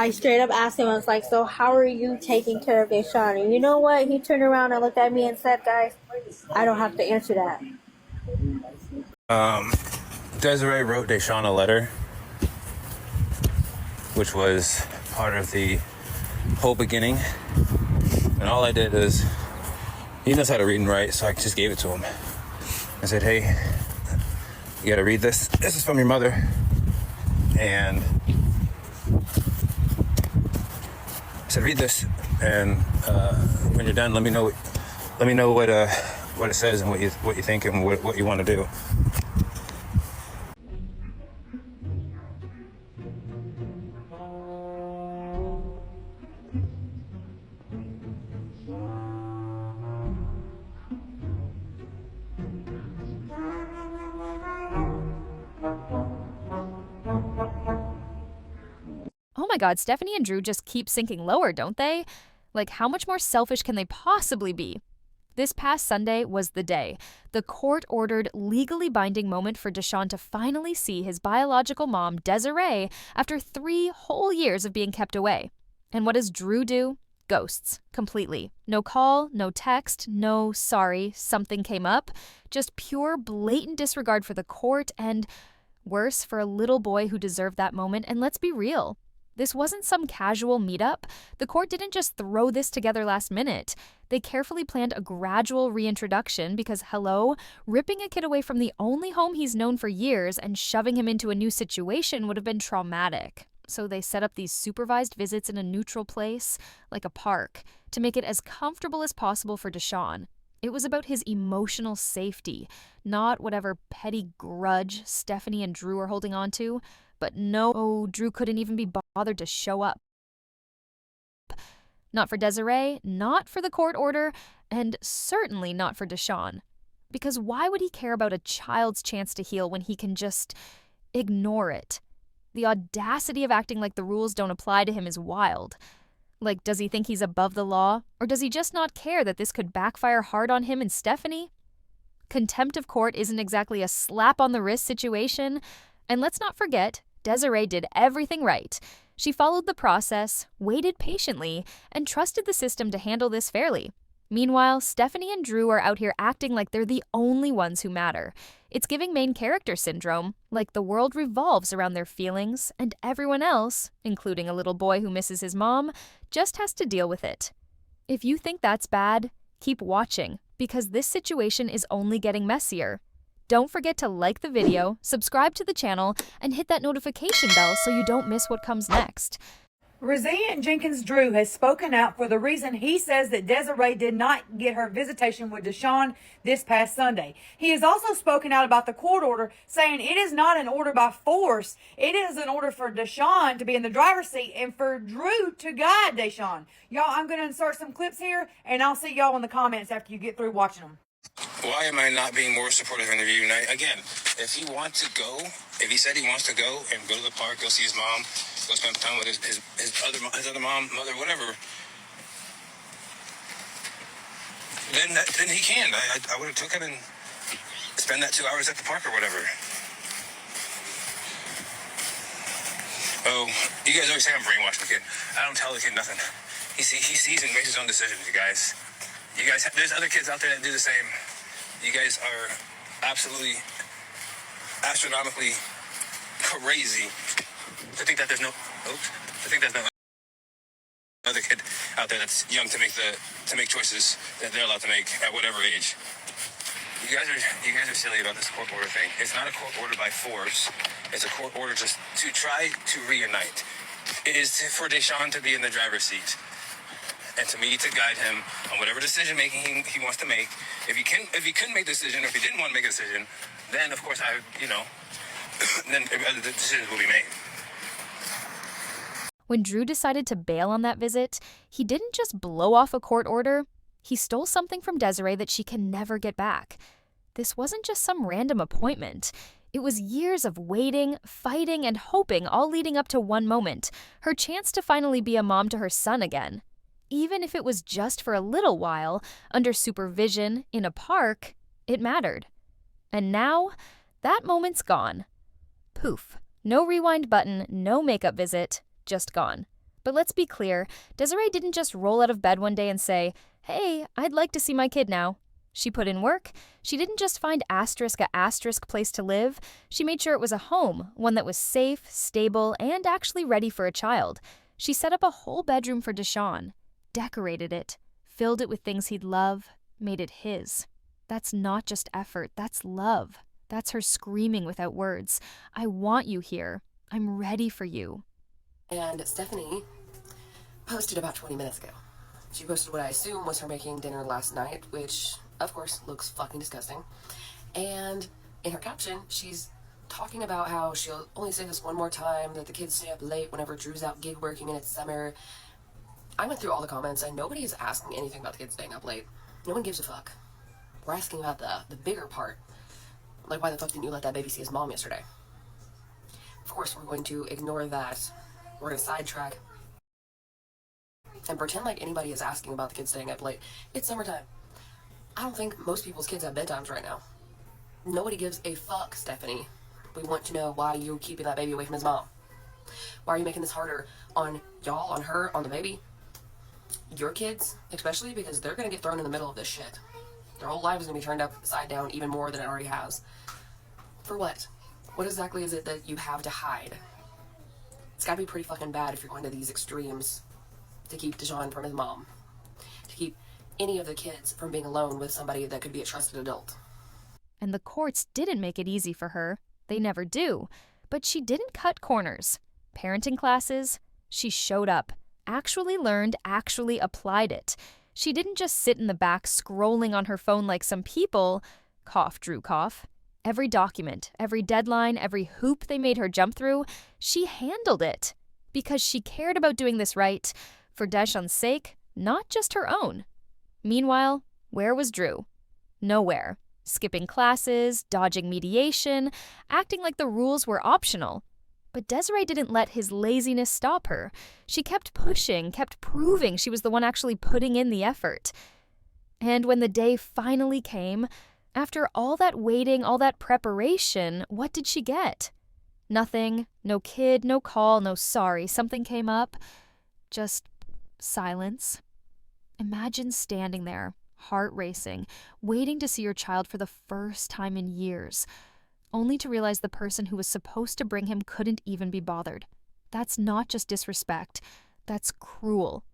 I straight up asked him, I was like, so how are you taking care of Deshawn? And you know what? He turned around and looked at me and said, guys, I don't have to answer that. Desiree wrote Deshawn a letter, which was part of the whole beginning. And all I did is, he knows how to read and write, so I just gave it to him. I said, hey, you gotta read this. This is from your mother. And I said, read this. And when you're done, let me know what it says and what you think and what you want to do. Oh my god, Stephanie and Drew just keep sinking lower, don't they? Like, how much more selfish can they possibly be? This past Sunday was the day. The court-ordered, legally binding moment for Deshawn to finally see his biological mom, Desiree, after 3 whole years of being kept away. And what does Drew do? Ghosts. Completely. No call, no text, no sorry, something came up. Just pure, blatant disregard for the court and, worse, for a little boy who deserved that moment. And let's be real. This wasn't some casual meetup. The court didn't just throw this together last minute. They carefully planned a gradual reintroduction because, hello, ripping a kid away from the only home he's known for years and shoving him into a new situation would have been traumatic. So they set up these supervised visits in a neutral place, like a park, to make it as comfortable as possible for Deshawn. It was about his emotional safety, not whatever petty grudge Stephanie and Drew are holding on to. But no, Drew couldn't even be bothered to show up. Not for Desiree, not for the court order, and certainly not for Deshawn. Because why would he care about a child's chance to heal when he can just ignore it? The audacity of acting like the rules don't apply to him is wild. Like, does he think he's above the law? Or does he just not care that this could backfire hard on him and Stephanie? Contempt of court isn't exactly a slap on the wrist situation. And let's not forget, Desiree did everything right. She followed the process, waited patiently, and trusted the system to handle this fairly. Meanwhile, Stephanie and Drew are out here acting like they're the only ones who matter. It's giving main character syndrome, like the world revolves around their feelings, and everyone else, including a little boy who misses his mom, just has to deal with it. If you think that's bad, keep watching, because this situation is only getting messier. Don't forget to like the video, subscribe to the channel, and hit that notification bell so you don't miss what comes next. Resilient Jenkins Drew has spoken out for the reason he says that Desiree did not get her visitation with Deshawn this past Sunday. He has also spoken out about the court order, saying it is not an order by force. It is an order for Deshawn to be in the driver's seat and for Drew to guide Deshawn. Y'all, I'm going to insert some clips here, and I'll see y'all in the comments after you get through watching them. Why am I not being more supportive in the reunion? Again, if he wants to go, if he said he wants to go and go to the park, go see his mom, go spend time with his other mom, mother, whatever, then he can. I would have took him and spend that 2 hours at the park or whatever. Oh, you guys always say I'm brainwashing the kid. I don't tell the kid nothing. He sees and makes his own decisions, you guys. You guys, there's other kids out there that do the same. You guys are absolutely, astronomically crazy to think that there's no other kid out there that's young to make choices that they're allowed to make at whatever age. You guys are silly about this court order thing. It's not a court order by force. It's a court order just to try to reunite. It is for Deshawn to be in the driver's seat. And to me, to guide him on whatever decision making he wants to make. If he couldn't make a decision, or if he didn't want to make a decision, then of course then the decisions will be made. When Drew decided to bail on that visit, he didn't just blow off a court order. He stole something from Desiree that she can never get back. This wasn't just some random appointment. It was years of waiting, fighting, and hoping, all leading up to one moment, her chance to finally be a mom to her son again. Even if it was just for a little while, under supervision, in a park, it mattered. And now, that moment's gone. Poof. No rewind button, no makeup visit, just gone. But let's be clear, Desiree didn't just roll out of bed one day and say, "Hey, I'd like to see my kid now." She put in work. She didn't just find *** place to live. She made sure it was a home, one that was safe, stable, and actually ready for a child. She set up a whole bedroom for Deshawn, decorated it, filled it with things he'd love, made it his. That's not just effort, that's love. That's her screaming without words. "I want you here. I'm ready for you." And Stephanie posted about 20 minutes ago. She posted what I assume was her making dinner last night, which, of course, looks fucking disgusting. And in her caption, she's talking about how she'll only say this one more time, that the kids stay up late whenever Drew's out gig working and it's summer. I went through all the comments and nobody is asking anything about the kids staying up late. No one gives a fuck. We're asking about the bigger part. Like, why the fuck didn't you let that baby see his mom yesterday? Of course, we're going to ignore that. We're going to sidetrack and pretend like anybody is asking about the kids staying up late. It's summertime. I don't think most people's kids have bedtimes right now. Nobody gives a fuck, Stephanie. We want to know why you're keeping that baby away from his mom. Why are you making this harder on y'all, on her, on the baby? Your kids, especially, because they're going to get thrown in the middle of this shit. Their whole life is going to be turned upside down even more than it already has. For what? What exactly is it that you have to hide? It's got to be pretty fucking bad if you're going to these extremes to keep Deshawn from his mom. To keep any of the kids from being alone with somebody that could be a trusted adult. And the courts didn't make it easy for her. They never do. But she didn't cut corners. Parenting classes, she showed up, actually learned, actually applied it. She didn't just sit in the back scrolling on her phone like some people, cough, Drew, cough. Every document, every deadline, every hoop they made her jump through, she handled it. Because she cared about doing this right, for Deshawn's sake, not just her own. Meanwhile, where was Drew? Nowhere. Skipping classes, dodging mediation, acting like the rules were optional. But Desiree didn't let his laziness stop her. She kept pushing, kept proving she was the one actually putting in the effort. And when the day finally came, after all that waiting, all that preparation, what did she get? Nothing. No kid, no call, no sorry. Something came up. Just silence. Imagine standing there, heart racing, waiting to see your child for the first time in years, only to realize the person who was supposed to bring him couldn't even be bothered. That's not just disrespect. That's cruel.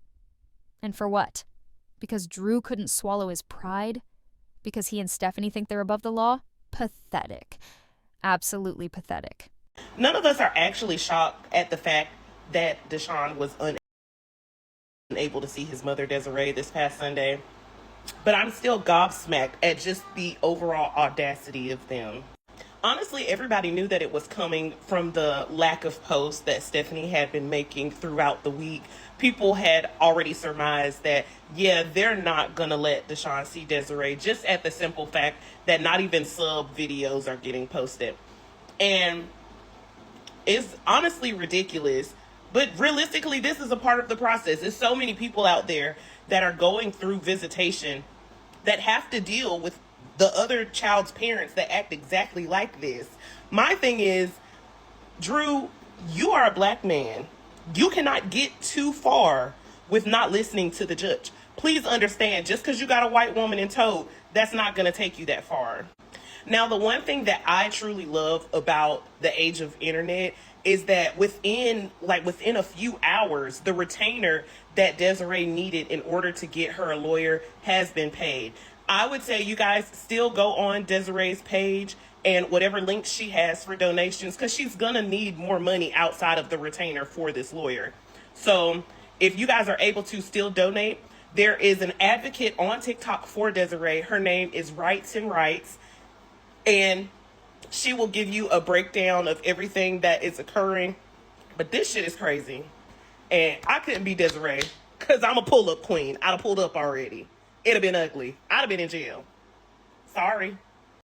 And for what? Because Drew couldn't swallow his pride? Because he and Stephanie think they're above the law? Pathetic. Absolutely pathetic. None of us are actually shocked at the fact that Deshawn was unable to see his mother Desiree this past Sunday, but I'm still gobsmacked at just the overall audacity of them. Honestly, everybody knew that it was coming from the lack of posts that Stephanie had been making throughout the week. People had already surmised that, yeah, they're not going to let Deshawn see Desiree, just at the simple fact that not even sub videos are getting posted. And it's honestly ridiculous. But realistically, this is a part of the process. There's so many people out there that are going through visitation that have to deal with the other child's parents that act exactly like this. My thing is, Drew, you are a black man. You cannot get too far with not listening to the judge. Please understand, just because you got a white woman in tow, that's not going to take you that far. Now, the one thing that I truly love about the age of internet is that within a few hours, the retainer that Desiree needed in order to get her a lawyer has been paid. I would say you guys still go on Desiree's page and whatever links she has for donations, because she's going to need more money outside of the retainer for this lawyer. So if you guys are able to still donate, there is an advocate on TikTok for Desiree. Her name is Rights and Rights. And she will give you a breakdown of everything that is occurring. But this shit is crazy. And I couldn't be Desiree because I'm a pull-up queen. I'd have pulled up already. It'd have been ugly. I'd have been in jail. Sorry.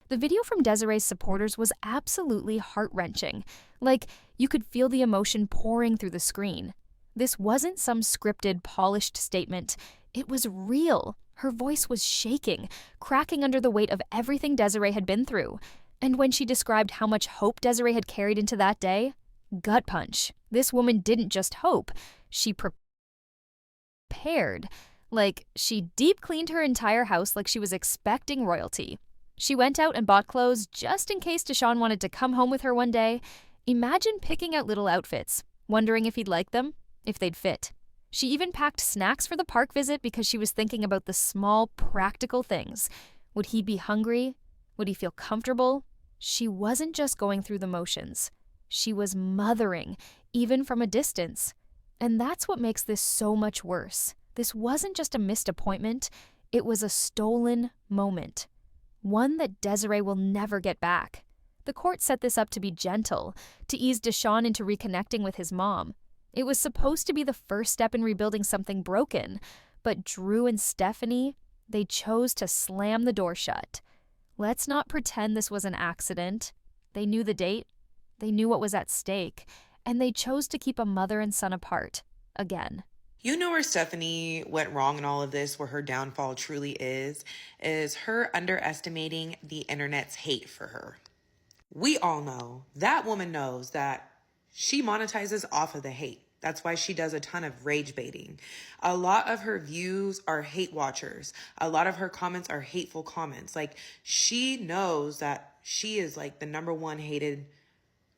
The video from Desiree's supporters was absolutely heart-wrenching. Like, you could feel the emotion pouring through the screen. This wasn't some scripted, polished statement. It was real. Her voice was shaking, cracking under the weight of everything Desiree had been through. And when she described how much hope Desiree had carried into that day, gut punch. This woman didn't just hope. She prepared. Like, she deep cleaned her entire house like she was expecting royalty. She went out and bought clothes just in case Deshawn wanted to come home with her one day. Imagine picking out little outfits, wondering if he'd like them, if they'd fit. She even packed snacks for the park visit because she was thinking about the small, practical things. Would he be hungry? Would he feel comfortable? She wasn't just going through the motions. She was mothering, even from a distance. And that's what makes this so much worse. This wasn't just a missed appointment, it was a stolen moment. One that Desiree will never get back. The court set this up to be gentle, to ease Deshawn into reconnecting with his mom. It was supposed to be the first step in rebuilding something broken, but Drew and Stephanie, they chose to slam the door shut. Let's not pretend this was an accident. They knew the date, they knew what was at stake, and they chose to keep a mother and son apart, again. You know where Stephanie went wrong in all of this, where her downfall truly is her underestimating the internet's hate for her. We all know, that woman knows that she monetizes off of the hate. That's why she does a ton of rage baiting. A lot of her views are hate watchers. A lot of her comments are hateful comments. Like, she knows that she is like the number one hated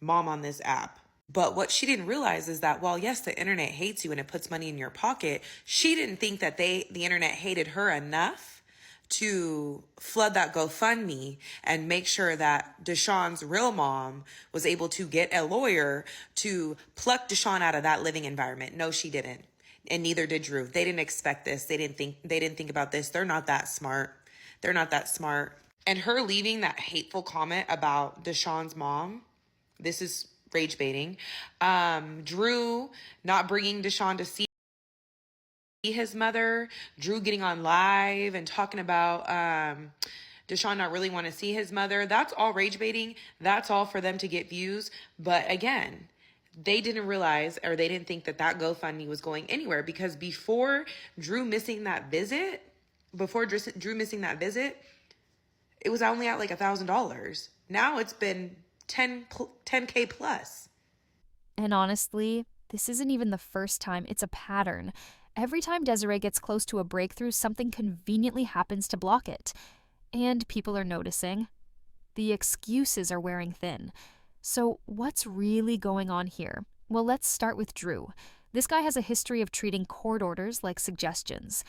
mom on this app. But what she didn't realize is that while yes, the internet hates you and it puts money in your pocket, she didn't think that the internet hated her enough to flood that GoFundMe and make sure that Deshawn's real mom was able to get a lawyer to pluck Deshawn out of that living environment. No, she didn't. And neither did Drew. They didn't expect this. They didn't think about this. They're not that smart. They're not that smart. And her leaving that hateful comment about Deshawn's mom, this is rage baiting. Drew not bringing Deshawn to see his mother, Drew getting on live and talking about Deshawn not really want to see his mother. That's all rage baiting. That's all for them to get views. But again, they didn't realize, or they didn't think that GoFundMe was going anywhere, because before Drew missing that visit, it was only at like $1,000. Now it's been 10K plus. And honestly, this isn't even the first time. It's a pattern. Every time Desiree gets close to a breakthrough, something conveniently happens to block it. And people are noticing. The excuses are wearing thin. So what's really going on here? Well, let's start with Drew. This guy has a history of treating court orders like suggestions.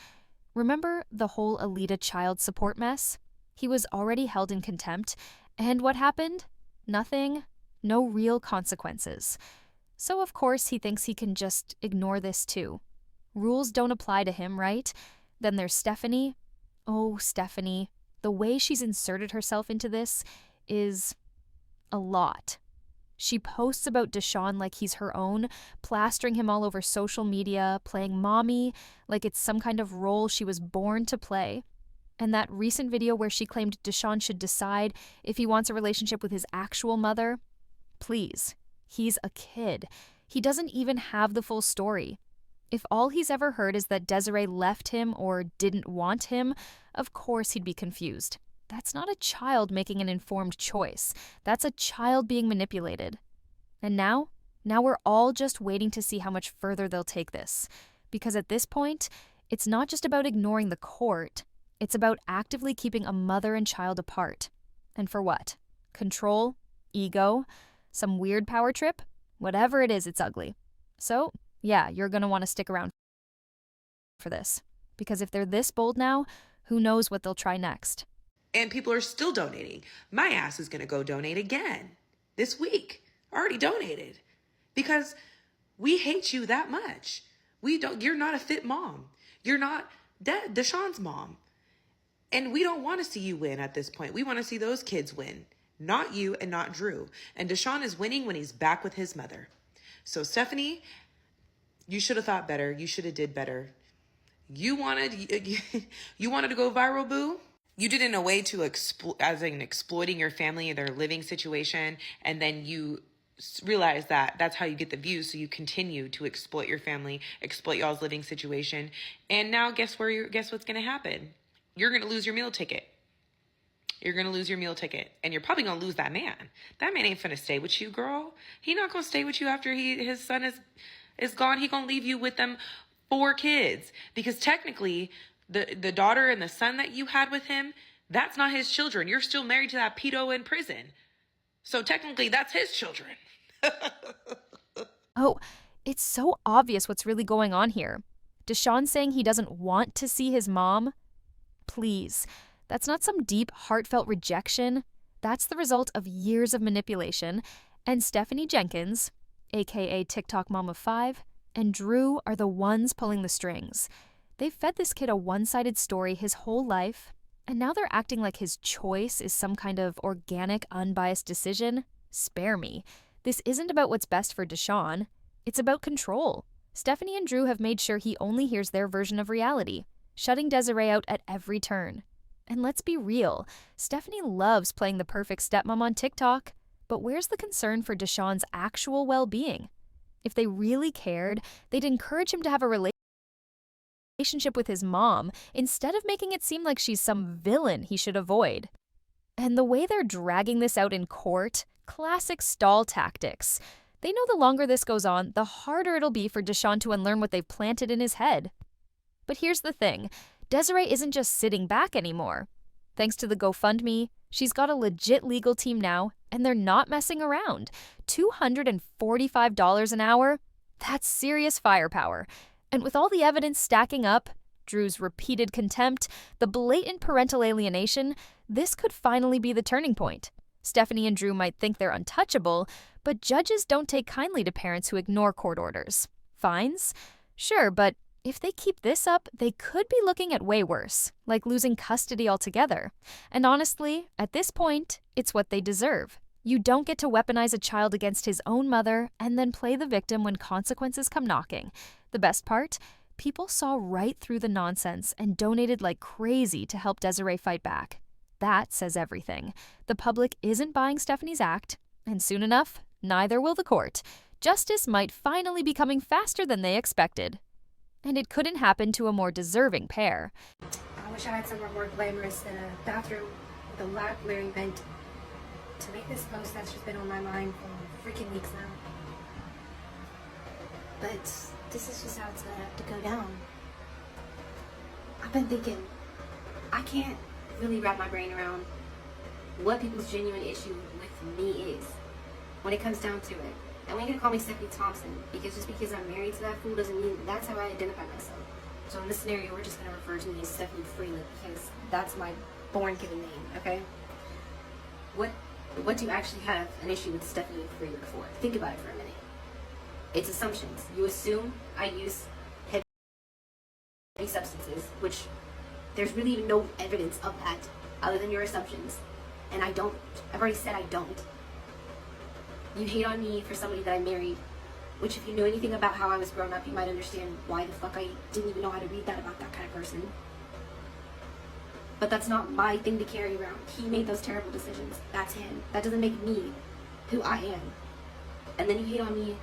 Remember the whole Alita child support mess? He was already held in contempt. And what happened? Nothing. No real consequences. So of course he thinks he can just ignore this too. Rules don't apply to him, right? Then there's Stephanie. Oh, Stephanie. The way she's inserted herself into this is a lot. She posts about Deshawn like he's her own, plastering him all over social media, playing mommy like it's some kind of role she was born to play. And that recent video where she claimed Deshawn should decide if he wants a relationship with his actual mother, please, he's a kid. He doesn't even have the full story. If all he's ever heard is that Desiree left him or didn't want him, of course he'd be confused. That's not a child making an informed choice. That's a child being manipulated. And now we're all just waiting to see how much further they'll take this. Because at this point, it's not just about ignoring the court. It's about actively keeping a mother and child apart. And for what? Control? Ego? Some weird power trip? Whatever it is, it's ugly. So, yeah, you're going to want to stick around for this. Because if they're this bold now, who knows what they'll try next. And people are still donating. My ass is going to go donate again this week. Already donated. Because we hate you that much. You're not a fit mom. You're not Deshawn's mom. And we don't want to see you win at this point. We want to see those kids win. Not you and not Drew. And Deshawn is winning when he's back with his mother. So Stephanie, you should have thought better. You should have did better. You wanted to go viral, boo? You did it in a way to exploiting your family and their living situation, and then you realize that that's how you get the views, so you continue to exploit your family, exploit y'all's living situation, and now guess what's going to happen? You're going to lose your meal ticket. You're going to lose your meal ticket, and you're probably going to lose that man. That man ain't finna stay with you, girl. He not going to stay with you after his son is is gone. He gonna leave you with them 4 kids, because technically the daughter and the son that you had with him, that's not his children. You're still married to that pedo in prison. So technically that's his children. Oh, it's so obvious what's really going on here. Deshawn saying he doesn't want to see his mom? Please, that's not some deep, heartfelt rejection. That's the result of years of manipulation. And Stephanie Jenkins, aka TikTok Mom of 5, and Drew are the ones pulling the strings. They've fed this kid a one-sided story his whole life, and now they're acting like his choice is some kind of organic, unbiased decision. Spare me. This isn't about what's best for Deshawn. It's about control. Stephanie and Drew have made sure he only hears their version of reality, shutting Desiree out at every turn. And let's be real, Stephanie loves playing the perfect stepmom on TikTok, but where's the concern for Deshawn's actual well-being? If they really cared, they'd encourage him to have a relationship with his mom instead of making it seem like she's some villain he should avoid. And the way they're dragging this out in court, classic stall tactics. They know the longer this goes on, the harder it'll be for Deshawn to unlearn what they've planted in his head. But here's the thing, Desiree isn't just sitting back anymore. Thanks to the GoFundMe, she's got a legit legal team now, and they're not messing around. $245 an hour? That's serious firepower. And with all the evidence stacking up, Drew's repeated contempt, the blatant parental alienation, this could finally be the turning point. Stephanie and Drew might think they're untouchable, but judges don't take kindly to parents who ignore court orders. Fines? Sure, but if they keep this up, they could be looking at way worse, like losing custody altogether. And honestly, at this point, it's what they deserve. You don't get to weaponize a child against his own mother and then play the victim when consequences come knocking. The best part? People saw right through the nonsense and donated like crazy to help Desiree fight back. That says everything. The public isn't buying Stephanie's act, and soon enough, neither will the court. Justice might finally be coming faster than they expected. And it couldn't happen to a more deserving pair. I wish I had somewhere more glamorous than a bathroom with a loud blaring vent. To make this post that's just been on my mind for freaking weeks now. But this is just how it's gonna have to go down. I've been thinking, I can't really wrap my brain around what people's genuine issue with me is when it comes down to it. And we ain't gonna call me Stephanie Thompson, because just because I'm married to that fool doesn't mean that's how I identify myself. So in this scenario, we're just gonna refer to me as Stephanie Freeland, because that's my born given name, okay? What do you actually have an issue with Stephanie Freeland for? Think about it for a minute. It's assumptions. You assume I use heavy substances, which there's really no evidence of that other than your assumptions. And I don't. I've already said I don't. You hate on me for somebody that I married, which if you knew anything about how I was growing up, you might understand why the fuck I didn't even know how to read that about that kind of person. But that's not my thing to carry around. He made those terrible decisions. That's him. That doesn't make me who I am. And then you hate on me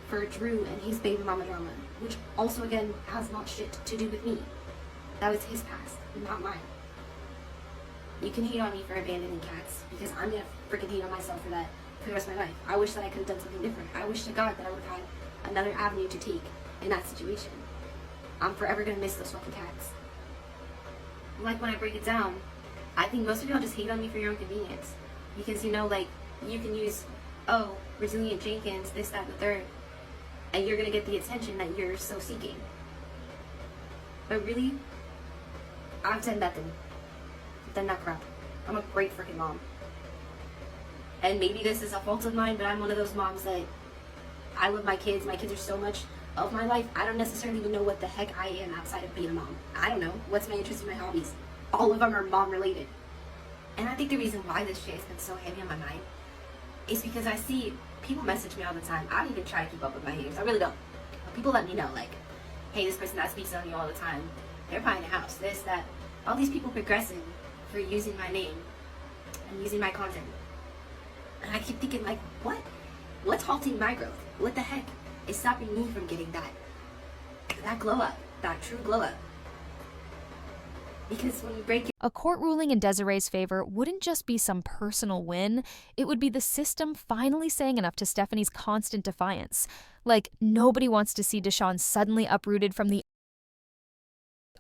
for Drew and his baby mama drama, which also again has not shit to do with me. That was his past, not mine. You can hate on me for abandoning cats, because I'm gonna freaking hate on myself for that for the rest of my life. I wish that I could have done something different. I wish to God that I would have had another avenue to take in that situation. I'm forever gonna miss those fucking cats. Like, when I break it down, I think most of y'all just hate on me for your own convenience. Because, you know, like, you can use, oh, resilient Jenkins, this, that, and the third, and you're gonna get the attention that you're so seeking. But really, I've done nothing. I've done that crap. I'm a great freaking mom. And maybe this is a fault of mine, but I'm one of those moms that I love my kids. My kids are so much of my life. I don't necessarily even know what the heck I am outside of being a mom. I don't know. What's my interest in my hobbies? All of them are mom related. And I think the reason why this shit has been so heavy on my mind is because I see people message me all the time. I don't even try to keep up with my haters. I really don't. But people let me know, like, hey, this person that speaks on you all the time, they're buying a house, this, that. All these people progressing for using my name and using my content. And I keep thinking, like, what? What's halting my growth? What the heck is stopping me from getting that glow up, that true glow up? Because when you break A court ruling in Desiree's favor wouldn't just be some personal win, it would be the system finally saying enough to Stephanie's constant defiance. Like, nobody wants to see Deshawn suddenly uprooted from the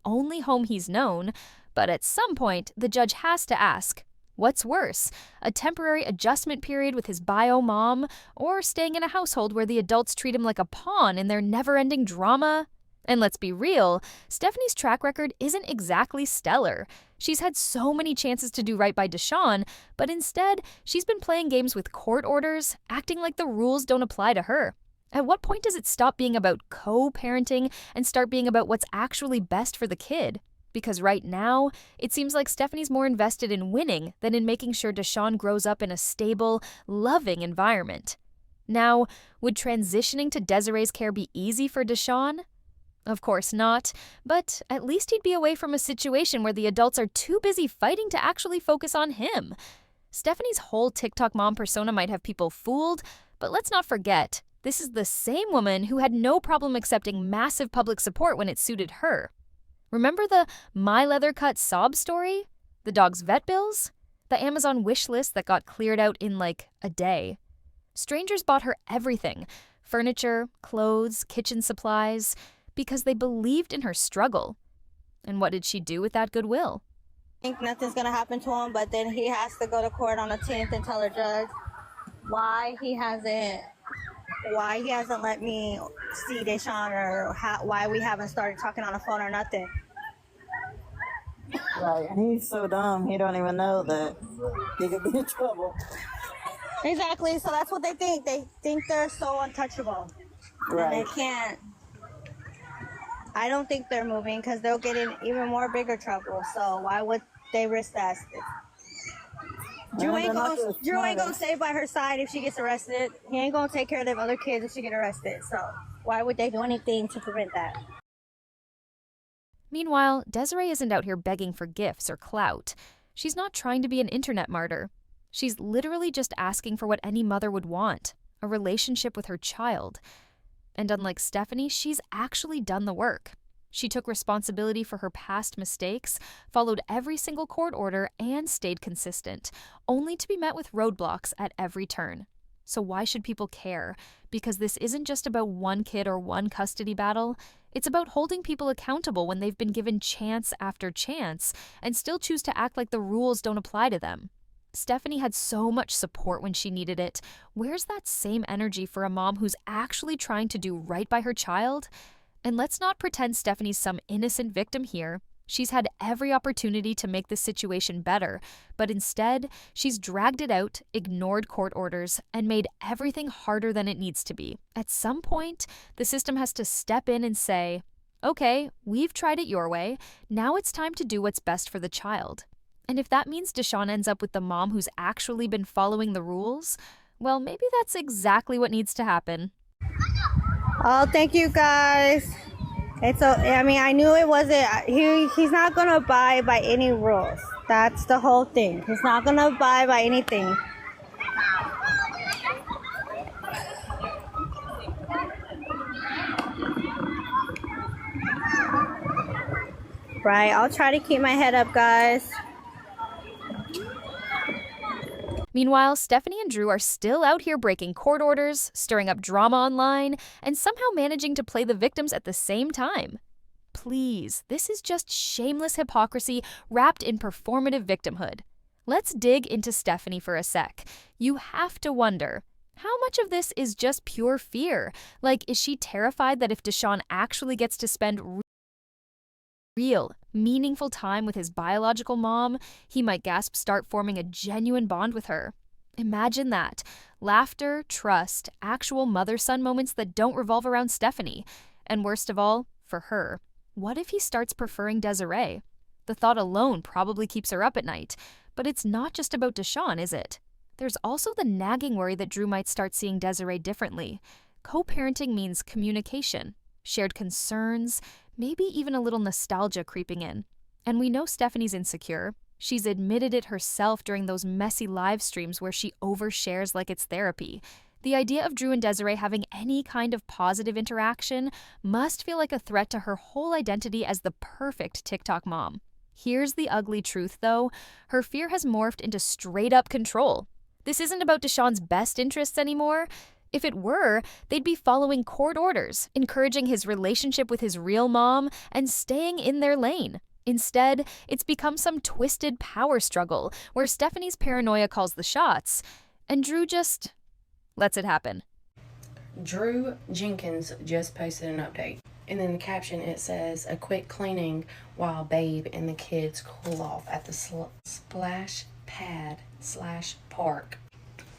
only home he's known, but at some point, the judge has to ask, what's worse, a temporary adjustment period with his bio mom, or staying in a household where the adults treat him like a pawn in their never-ending drama? And let's be real, Stephanie's track record isn't exactly stellar. She's had so many chances to do right by Deshawn, but instead, she's been playing games with court orders, acting like the rules don't apply to her. At what point does it stop being about co-parenting and start being about what's actually best for the kid? Because right now, it seems like Stephanie's more invested in winning than in making sure Deshawn grows up in a stable, loving environment. Now, would transitioning to Desiree's care be easy for Deshawn? Of course not, but at least he'd be away from a situation where the adults are too busy fighting to actually focus on him. Stephanie's whole TikTok mom persona might have people fooled, but let's not forget, this is the same woman who had no problem accepting massive public support when it suited her. Remember the My Leather Cut sob story? The dog's vet bills? The Amazon wish list that got cleared out in like a day? Strangers bought her everything: furniture, clothes, kitchen supplies, because they believed in her struggle. And what did she do with that goodwill? I think nothing's gonna happen to him, but then he has to go to court on the 10th and tell the judge why he hasn't let me see Deshawn, or why we haven't started talking on the phone or nothing. Right, and he's so dumb, he don't even know that he could be in trouble. Exactly, so that's what they think. They think they're so untouchable. Right. And they can't. I don't think they're moving because they'll get in even more bigger trouble. So why would they risk that? Drew ain't gonna stay by her side if she gets arrested. He ain't gonna take care of them other kids if she get arrested. So why would they do anything to prevent that? Meanwhile, Desiree isn't out here begging for gifts or clout. She's not trying to be an internet martyr. She's literally just asking for what any mother would want: a relationship with her child. And unlike Stephanie, she's actually done the work. She took responsibility for her past mistakes, followed every single court order, and stayed consistent, only to be met with roadblocks at every turn. So why should people care? Because this isn't just about one kid or one custody battle. It's about holding people accountable when they've been given chance after chance and still choose to act like the rules don't apply to them. Stephanie had so much support when she needed it. Where's that same energy for a mom who's actually trying to do right by her child? And let's not pretend Stephanie's some innocent victim here. She's had every opportunity to make this situation better, but instead, she's dragged it out, ignored court orders, and made everything harder than it needs to be. At some point, the system has to step in and say, okay, we've tried it your way. Now it's time to do what's best for the child. And if that means Deshawn ends up with the mom who's actually been following the rules, well, maybe that's exactly what needs to happen. Oh, thank you guys. I knew it wasn't. He's not gonna abide by any rules. That's the whole thing. He's not gonna abide by anything. Right. I'll try to keep my head up, guys. Meanwhile, Stephanie and Drew are still out here breaking court orders, stirring up drama online, and somehow managing to play the victims at the same time. Please, this is just shameless hypocrisy wrapped in performative victimhood. Let's dig into Stephanie for a sec. You have to wonder, how much of this is just pure fear? Like, is she terrified that if Deshawn actually gets to spend real, meaningful time with his biological mom, he might start forming a genuine bond with her? Imagine that. Laughter, trust, actual mother-son moments that don't revolve around Stephanie. And worst of all, for her, what if he starts preferring Desiree? The thought alone probably keeps her up at night. But it's not just about Deshawn, is it? There's also the nagging worry that Drew might start seeing Desiree differently. Co-parenting means communication, shared concerns, maybe even a little nostalgia creeping in. And we know Stephanie's insecure. She's admitted it herself during those messy live streams where she overshares like it's therapy. The idea of Drew and Desiree having any kind of positive interaction must feel like a threat to her whole identity as the perfect TikTok mom. Here's the ugly truth, though. Her fear has morphed into straight-up control. This isn't about Deshawn's best interests anymore. If it were, they'd be following court orders, encouraging his relationship with his real mom, and staying in their lane. Instead, it's become some twisted power struggle where Stephanie's paranoia calls the shots, and Drew just lets it happen. Drew Jenkins just posted an update. And in the caption it says, "A quick cleaning while babe and the kids cool off at the splash pad / park."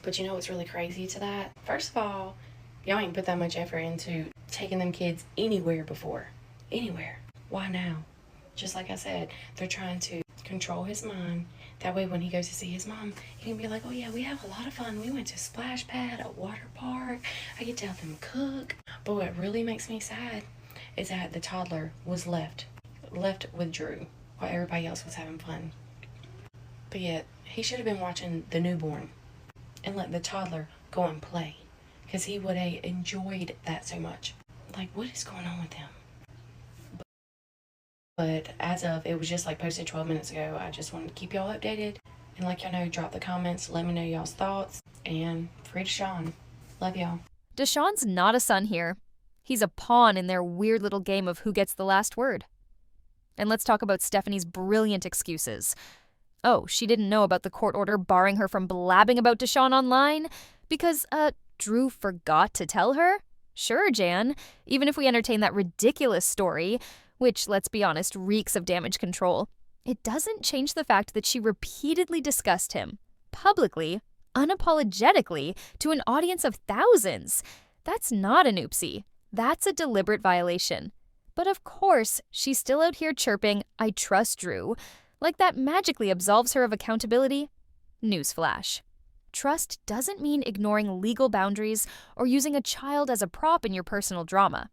But you know what's really crazy to that? First of all, y'all ain't put that much effort into taking them kids anywhere before. Anywhere. Why now? Just like I said, they're trying to control his mind. That way when he goes to see his mom, he can be like, "Oh yeah, we have a lot of fun. We went to splash pad, a water park. I get to help them cook." But what really makes me sad is that the toddler was left with Drew while everybody else was having fun. But yet, he should have been watching the newborn and let the toddler go and play, because he would have enjoyed that so much. Like, what is going on with him? But as of, it was just like posted 12 minutes ago. I just wanted to keep y'all updated. And like y'all know, drop the comments, let me know y'all's thoughts. And free Deshawn. Love y'all. Deshawn's not a son here. He's a pawn in their weird little game of who gets the last word. And let's talk about Stephanie's brilliant excuses. Oh, she didn't know about the court order barring her from blabbing about Deshawn online? Because, Drew forgot to tell her? Sure, Jan. Even if we entertain that ridiculous story, which, let's be honest, reeks of damage control, it doesn't change the fact that she repeatedly discussed him, publicly, unapologetically, to an audience of thousands. That's not an oopsie. That's a deliberate violation. But of course, she's still out here chirping, "I trust Drew," like that magically absolves her of accountability. Newsflash. Trust doesn't mean ignoring legal boundaries or using a child as a prop in your personal drama.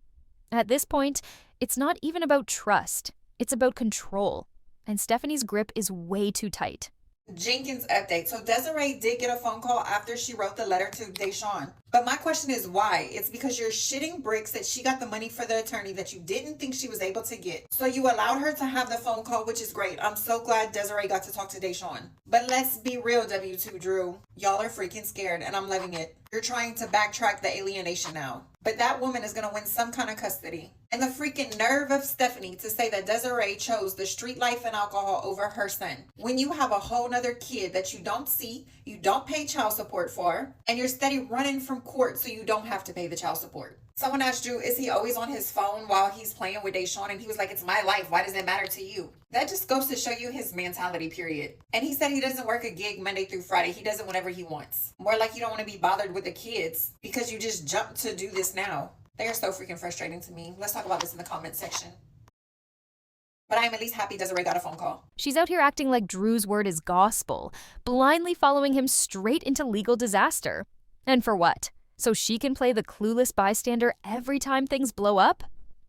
At this point, it's not even about trust. It's about control. And Stephanie's grip is way too tight. Jenkins update. So Desiree did get a phone call after she wrote the letter to Deshawn. But my question is why? It's because you're shitting bricks that she got the money for the attorney that you didn't think she was able to get. So you allowed her to have the phone call, which is great. I'm so glad Desiree got to talk to Deshawn. But let's be real, W2 Drew. Y'all are freaking scared and I'm loving it. You're trying to backtrack the alienation now. But that woman is going to win some kind of custody. And the freaking nerve of Stephanie to say that Desiree chose the street life and alcohol over her son. When you have a whole nother kid that you don't see, you don't pay child support for, and you're steady running from court so you don't have to pay the child support. Someone asked Drew, is he always on his phone while he's playing with Deshawn? And he was like, "It's my life. Why does it matter to you?" That just goes to show you his mentality, period. And he said he doesn't work a gig Monday through Friday. He does it whenever he wants. More like you don't want to be bothered with the kids because you just jumped to do this now. They are so freaking frustrating to me. Let's talk about this in the comment section. But I am at least happy Desiree got a phone call. She's out here acting like Drew's word is gospel, blindly following him straight into legal disaster. And for what? So she can play the clueless bystander every time things blow up?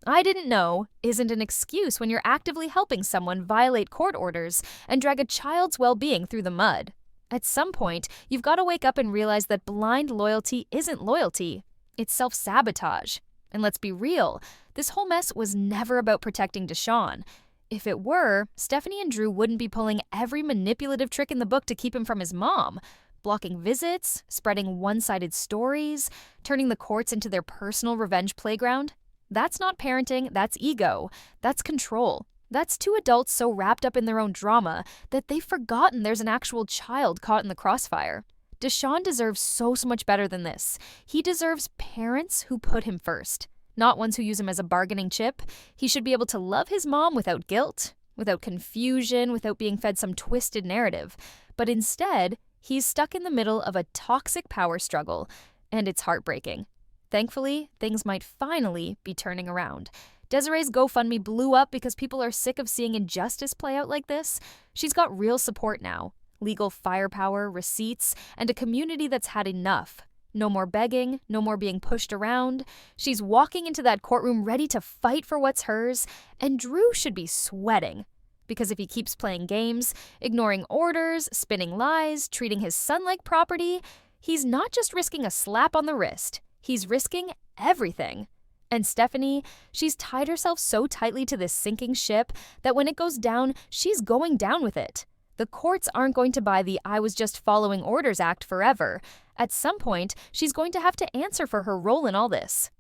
"I didn't know" isn't an excuse when you're actively helping someone violate court orders and drag a child's well-being through the mud. At some point, you've got to wake up and realize that blind loyalty isn't loyalty. It's self-sabotage. And let's be real, this whole mess was never about protecting Deshawn. If it were, Stephanie and Drew wouldn't be pulling every manipulative trick in the book to keep him from his mom. Blocking visits, spreading one-sided stories, turning the courts into their personal revenge playground. That's not parenting, that's ego. That's control. That's two adults so wrapped up in their own drama that they've forgotten there's an actual child caught in the crossfire. Deshawn deserves so much better than this. He deserves parents who put him first, not ones who use him as a bargaining chip. He should be able to love his mom without guilt, without confusion, without being fed some twisted narrative. But instead, he's stuck in the middle of a toxic power struggle, and it's heartbreaking. Thankfully, things might finally be turning around. Desiree's GoFundMe blew up because people are sick of seeing injustice play out like this. She's got real support now. Legal firepower, receipts, and a community that's had enough. No more begging, no more being pushed around. She's walking into that courtroom ready to fight for what's hers, and Drew should be sweating. Because if he keeps playing games, ignoring orders, spinning lies, treating his son like property, he's not just risking a slap on the wrist. He's risking everything. And Stephanie, she's tied herself so tightly to this sinking ship that when it goes down, she's going down with it. The courts aren't going to buy the "I was just following orders" act forever. At some point, she's going to have to answer for her role in all this.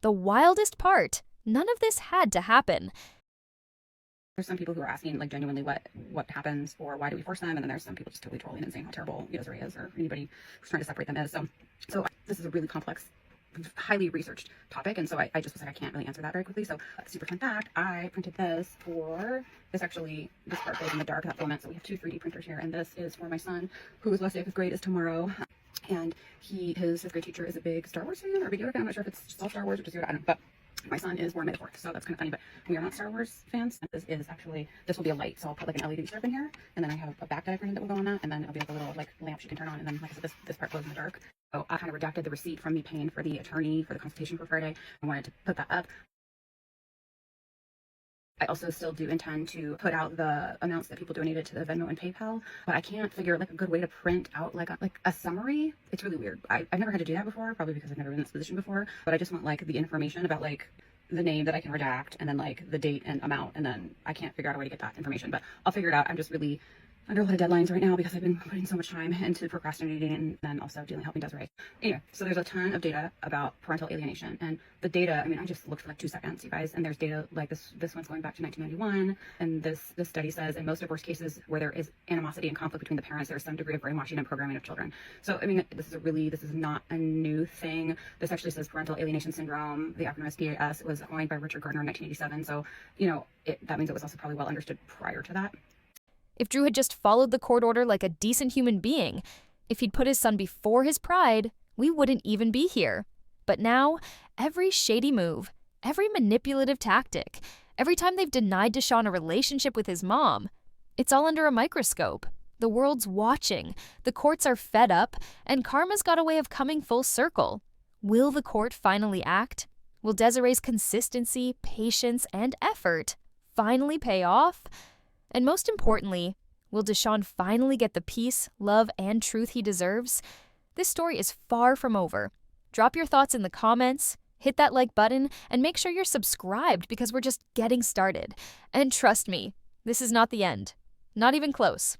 The wildest part, none of this had to happen. There's some people who are asking, like, genuinely what happens or why do we force them, and then there's some people just totally trolling and saying how terrible Desiree is, or anybody who's trying to separate them is. So this is a really complex, highly researched topic, and so I just was like, I can't really answer that very quickly. So super fun fact, I printed this for this part goes in the dark, that filament. So we have two 3D printers here, and this is for my son, whose last day of 5th grade is tomorrow. And his 5th grade teacher is a big Star Wars fan or a big Yoda fan. I'm not sure if it's just all Star Wars or just Yoda, I don't know, but my son is born May the 4th, so that's kind of funny, but we are not Star Wars fans. This will be a light, so I'll put like an LED strip in here, and then I have a back diagram that will go on that, and then it'll be like a little like lamp she can turn on, and then like I said, this part glows in the dark. So I kind of redacted the receipt from me paying for the attorney for the consultation for Friday. I wanted to put that up. I also still do intend to put out the amounts that people donated to the Venmo and PayPal, but I can't figure like a good way to print out like a summary. It's really weird. I've never had to do that before, probably because I've never been in this position before, but I just want like the information about like the name that I can redact, and then like the date and amount, and then I can't figure out a way to get that information, but I'll figure it out. I'm just really under a lot of deadlines right now because I've been putting so much time into procrastinating and then also helping Desiree. Anyway, so there's a ton of data about parental alienation, and the data, I mean, I just looked for like 2 seconds, you guys, and there's data like this one's going back to 1991, and this study says in most divorce cases where there is animosity and conflict between the parents, there's some degree of brainwashing and programming of children. So I mean, this is not a new thing. This actually says parental alienation syndrome, the acronym is PAS, was coined by Richard Gardner in 1987. So that means it was also probably well understood prior to that. If Drew had just followed the court order like a decent human being, if he'd put his son before his pride, we wouldn't even be here. But now, every shady move, every manipulative tactic, every time they've denied Deshawn a relationship with his mom, it's all under a microscope. The world's watching, the courts are fed up, and karma's got a way of coming full circle. Will the court finally act? Will Desiree's consistency, patience, and effort finally pay off? And most importantly, will Deshawn finally get the peace, love, and truth he deserves? This story is far from over. Drop your thoughts in the comments, hit that like button, and make sure you're subscribed because we're just getting started. And trust me, this is not the end. Not even close.